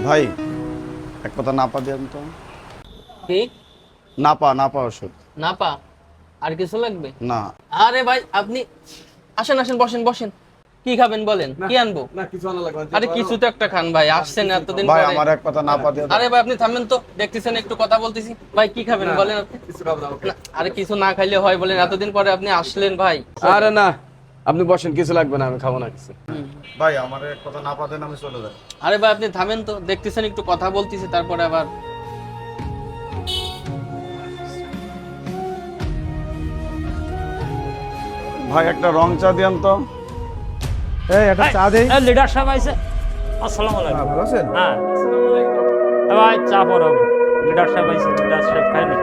ভাই এক কথা নাপা দেন তো। কি নাপা ওষুধ। না পা আর কিছু লাগবে? না আরে ভাই আপনি আসেন আসেন, বসেন বসেন। কি খাবেন বলেন, কি আনবো? না কিছু আনা লাগবে না। আরে কিছু তো একটা খান ভাই, আসছেন এতদিন ভাই পরে। আমার এক কথা নাপা দিয়ে আরে ভাই আপনি থামেন তো, দেখতেছেন একটু কথা বলতেছি। ভাই কি খাবেন না, বলেন আপনি? কিছু খাবো না, ওকে। না, আরে কিছু না খাইলে হয় বলেন, এতদিন পরে আপনি আসলেন ভাই। আরে না, আপনি বসেন, কিছু লাগবে না, আমি খাবো না কিছু। ভাই আমার এক কথা নাপা দেন, আমি চলে যাই। আরে ভাই আপনি থামেন তো, দেখতেছেন একটু কথা বলতেছি, তারপরে আবার ভাই একটা রং চা দেন তো। এই একটা চা দেই। লিডার সাহেব আইছে। আসসালামু আলাইকুম। ভালো আছেন? হ্যাঁ, আসসালামু আলাইকুম। ভাই চা পড়াবো। লিডার সাহেব আইছে, লিডার সাহেব খাই না।